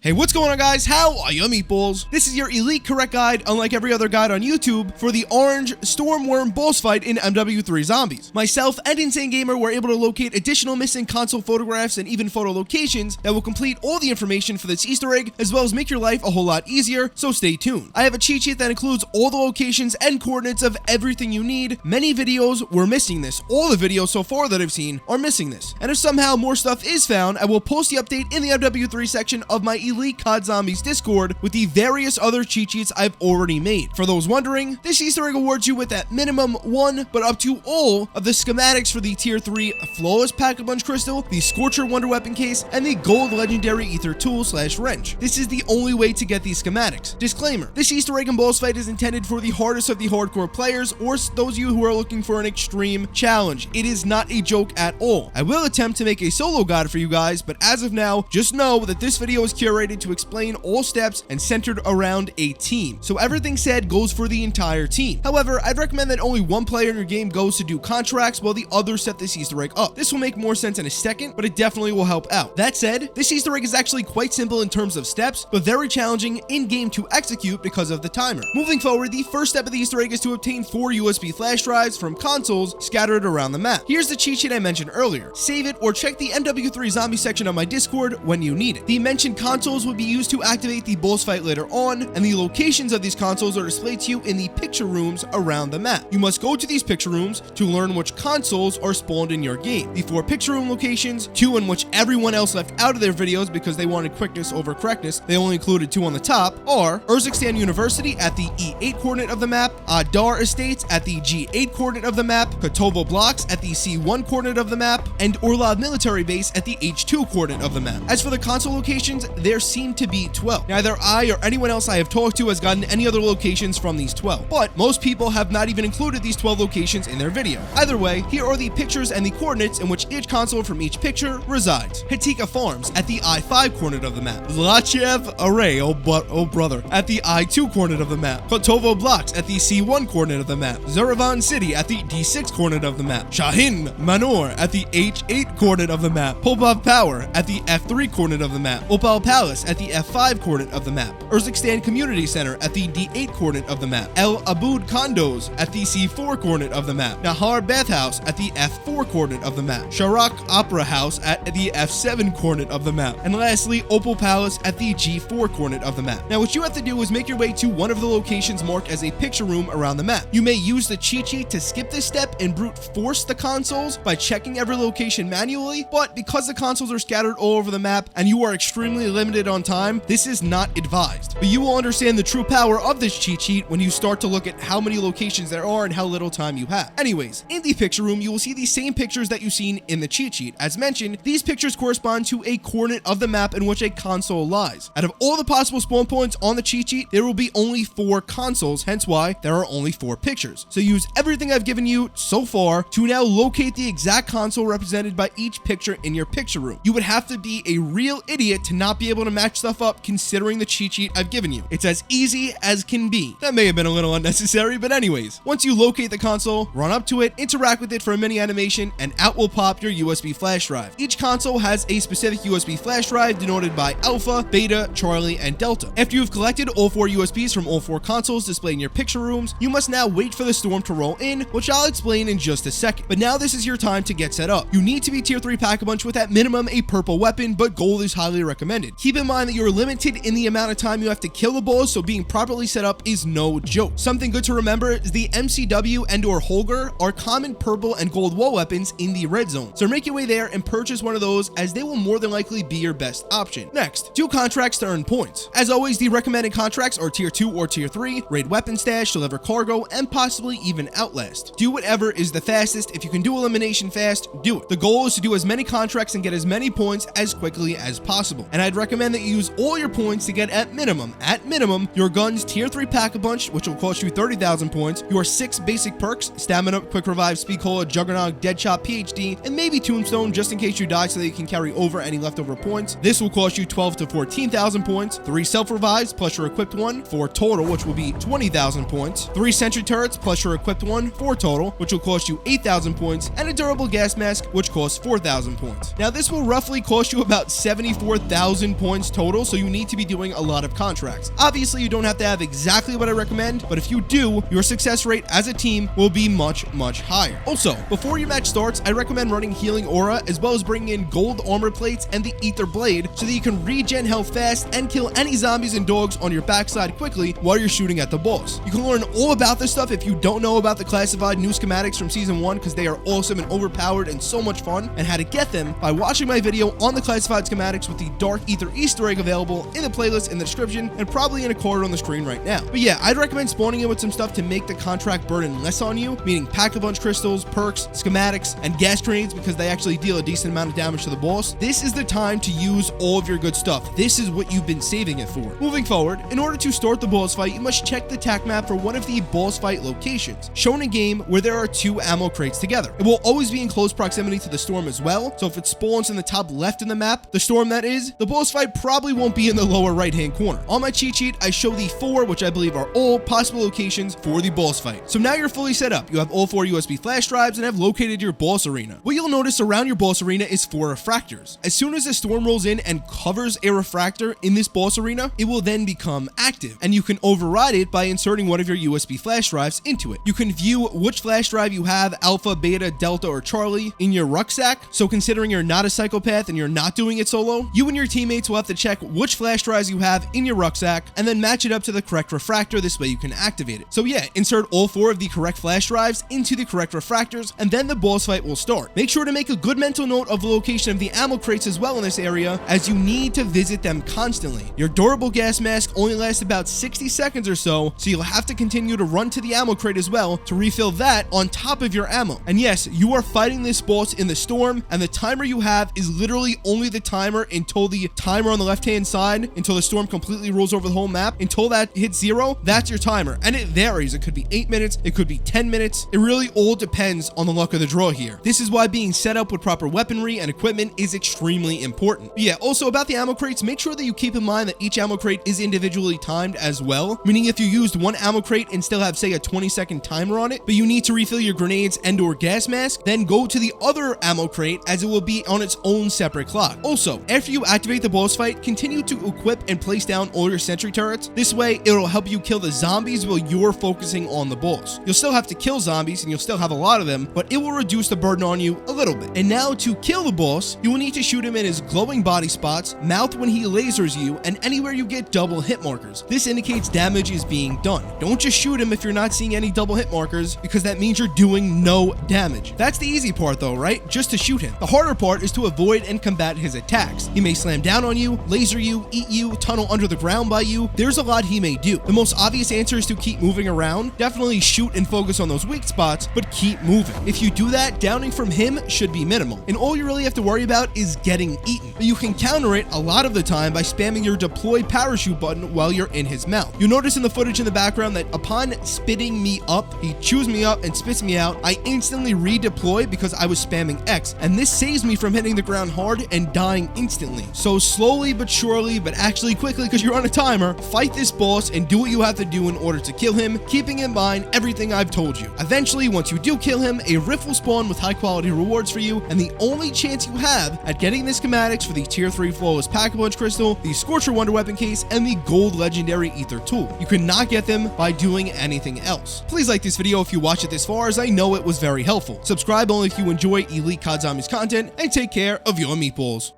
Hey, what's going on, guys? How are your meatballs? This is your elite correct guide, unlike every other guide on YouTube, for the orange Stormworm boss fight in MW3 Zombies. Myself and Insane Gamer were able to locate additional missing console photographs and even photo locations that will complete all the information for this Easter egg, as well as make your life a whole lot easier, so stay tuned. I have a cheat sheet that includes all the locations and coordinates of everything you need. Many videos were missing this. All the videos so far that I've seen are missing this. And if somehow more stuff is found, I will post the update in the MW3 section of my Elite COD Zombies Discord with the various other cheat sheets I've already made. For those wondering, this Easter egg awards you with at minimum one, but up to all of the schematics for the Tier 3 Flawless Pack-a-Punch Crystal, the Scorcher Wonder Weapon Case, and the Gold Legendary Aether Tool/Wrench. This is the only way to get these schematics. Disclaimer, this Easter egg and boss fight is intended for the hardest of the hardcore players, or those of you who are looking for an extreme challenge. It is not a joke at all. I will attempt to make a solo guide for you guys, but as of now, just know that this video is curated to explain all steps and centered around a team. So everything said goes for the entire team. However, I'd recommend that only one player in your game goes to do contracts while the others set this Easter egg up. This will make more sense in a second, but it definitely will help out. That said, this Easter egg is actually quite simple in terms of steps, but very challenging in-game to execute because of the timer. Moving forward, the first step of the Easter egg is to obtain 4 USB flash drives from consoles scattered around the map. Here's the cheat sheet I mentioned earlier. Save it or check the MW3 Zombie section of my Discord when you need it. The mentioned consoles will be used to activate the boss fight later on, and the locations of these consoles are displayed to you in the picture rooms around the map. You must go to these picture rooms to learn which consoles are spawned in your game. The 4 picture room locations, 2 in which everyone else left out of their videos because they wanted quickness over correctness, they only included 2 on the top, are Urzikstan University at the E8 coordinate of the map, Adar Estates at the G8 coordinate of the map, Kotovo Blocks at the C1 coordinate of the map, and Orlov Military Base at the H2 coordinate of the map. As for the console locations, there seem to be 12. Neither I or anyone else I have talked to has gotten any other locations from these 12, but most people have not even included these 12 locations in their video. Either way, here are the pictures and the coordinates in which each console from each picture resides. Hitika Farms at the I5 coordinate of the map, Zlachev Array, oh brother, at the I2 coordinate of the map, Kotovo Blocks at the C1 coordinate of the map, Zeravan City at the D6 coordinate of the map, Shahin Manor at the H8 coordinate of the map, Popov Power at the F3 coordinate of the map, Opal Palace at the F5 coordinate of the map, Urzikstan Community Center at the D8 coordinate of the map, El Aboud Condos at the C4 coordinate of the map, Nahar Bathhouse at the F4 coordinate of the map, Sharak Opera House at the F7 coordinate of the map, and lastly, Opal Palace at the G4 coordinate of the map. Now, what you have to do is make your way to one of the locations marked as a picture room around the map. You may use the cheat sheet to skip this step and brute force the consoles by checking every location manually, but because the consoles are scattered all over the map and you are extremely limited on time, this is not advised. But you will understand the true power of this cheat sheet when you start to look at how many locations there are and how little time you have. Anyways, in the picture room, you will see the same pictures that you've seen in the cheat sheet. As mentioned, these pictures correspond to a coordinate of the map in which a console lies. Out of all the possible spawn points on the cheat sheet, there will be only 4 consoles, hence why there are only 4 pictures. So use everything I've given you so far to now locate the exact console represented by each picture in your picture room. You would have to be a real idiot to not be able to match stuff up considering the cheat sheet I've given you. It's as easy as can be. That may have been a little unnecessary, but anyways, once you locate the console, run up to it, interact with it for a mini animation, and out will pop your USB flash drive. Each console has a specific USB flash drive denoted by Alpha, Beta, Charlie, and Delta. After you've collected all 4 USBs from all 4 consoles displayed in your picture rooms, you must now wait for the storm to roll in, which I'll explain in just a second. But now this is your time to get set up. You need to be Tier 3 Pack-a-Punch with at minimum a purple weapon, but gold is highly recommended. Keep in mind that you're limited in the amount of time you have to kill the boss, so being properly set up is no joke. Something good to remember is the MCW and or Holger are common purple and gold wall weapons in the red zone, so make your way there and purchase one of those, as they will more than likely be your best option. Next, do contracts to earn points. As always, the recommended contracts are Tier 2 or Tier 3, raid weapon stash, deliver cargo, and possibly even outlast. Do whatever is the fastest. If you can do elimination fast, do it. The goal is to do as many contracts and get as many points as quickly as possible, and I'd recommend that you use all your points to get at minimum, your gun's Tier 3 Pack-a-Punch, which will cost you 30,000 points, your 6 basic perks, Stamina, Quick Revive, Speed Cola, Juggernaut, Deadshot, PhD, and maybe Tombstone just in case you die so that you can carry over any leftover points. This will cost you 12 to 14,000 points, 3 self-revives plus your equipped one, 4 total, which will be 20,000 points, 3 sentry turrets plus your equipped one, 4 total, which will cost you 8,000 points, and a durable gas mask, which costs 4,000 points. Now, this will roughly cost you about 74,000 points points total, so you need to be doing a lot of contracts. Obviously, you don't have to have exactly what I recommend, but if you do, your success rate as a team will be much higher. Also, before your match starts, I recommend running Healing Aura as well as bringing in gold armor plates and the Aether Blade so that you can regen health fast and kill any zombies and dogs on your backside quickly while you're shooting at the boss. You can learn all about this stuff if you don't know about the classified new schematics from Season 1 because they are awesome and overpowered and so much fun, and how to get them by watching my video on the classified schematics with the Dark Aether Easter egg available in the playlist in the description and probably in a card on the screen right now. But yeah, I'd recommend spawning in with some stuff to make the contract burden less on you, meaning Pack-a-Punch crystals, perks, schematics, and gas grenades because they actually deal a decent amount of damage to the boss. This is the time to use all of your good stuff. This is what you've been saving it for. Moving forward, in order to start the boss fight, you must check the attack map for one of the boss fight locations shown in game where there are 2 ammo crates together. It will always be in close proximity to the storm as well, so if it spawns in the top left in the map, the storm that is, the boss fight probably won't be in the lower right hand corner. On my cheat sheet, I show the 4, which I believe are all possible locations for the boss fight. So now you're fully set up. You have all 4 USB flash drives and have located your boss arena. What you'll notice around your boss arena is 4 refractors. As soon as the storm rolls in and covers a refractor in this boss arena, it will then become active, and you can override it by inserting one of your USB flash drives into it. You can view which flash drive you have, Alpha, Beta, Delta, or Charlie, in your rucksack. So considering you're not a psychopath and you're not doing it solo, you and your teammates will have to check which flash drives you have in your rucksack and then match it up to the correct refractor. This way you can activate it. So yeah, insert all 4 of the correct flash drives into the correct refractors, and then the boss fight will start. Make sure to make a good mental note of the location of the ammo crates as well in this area, as you need to visit them constantly. Your durable gas mask only lasts about 60 seconds or so you'll have to continue to run to the ammo crate as well to refill that on top of your ammo. And yes, you are fighting this boss in the storm, and the timer you have is literally only the timer until the timer on the left hand side, until the storm completely rolls over the whole map. Until that hits 0, that's your timer, and it varies. It could be 8 minutes, it could be 10 minutes. It really all depends on the luck of the draw here. This is why being set up with proper weaponry and equipment is extremely important. But yeah, also about the ammo crates, make sure that you keep in mind that each ammo crate is individually timed as well, meaning if you used one ammo crate and still have, say, a 20-second timer on it, but you need to refill your grenades and or gas mask, then go to the other ammo crate as it will be on its own separate clock. Also, after you activate the boss fight, continue to equip and place down all your sentry turrets. This way, it'll help you kill the zombies while you're focusing on the boss. You'll still have to kill zombies, and you'll still have a lot of them, but it will reduce the burden on you a little bit. And now, to kill the boss, you will need to shoot him in his glowing body spots, mouth when he lasers you, and anywhere you get double hit markers. This indicates damage is being done. Don't just shoot him if you're not seeing any double hit markers, because that means you're doing no damage. That's the easy part though, right? Just to shoot him. The harder part is to avoid and combat his attacks. He may slam down on you, laser you, eat you, tunnel under the ground by you. There's a lot he may do. The most obvious answer is to keep moving around. Definitely shoot and focus on those weak spots, but keep moving. If you do that, downing from him should be minimal, and all you really have to worry about is getting eaten. But you can counter it a lot of the time by spamming your deploy parachute button while you're in his mouth. You'll notice in the footage in the background that upon spitting me up, he chews me up and spits me out. I instantly redeploy because I was spamming X, and this saves me from hitting the ground hard and dying instantly. So slowly but surely, but actually quickly because you're on a timer, fight this boss and do what you have to do in order to kill him, keeping in mind everything I've told you. Eventually, once you do kill him, a rift will spawn with high quality rewards for you, and the only chance you have at getting the schematics for the tier 3 flawless Pack-a-Punch crystal, the Scorcher Wonder Weapon case, and the gold legendary Aether tool. You cannot get them by doing anything else. Please like this video if you watched it this far, as I know it was very helpful. Subscribe only if you enjoy Elite COD Zombies content, and take care of your meatballs.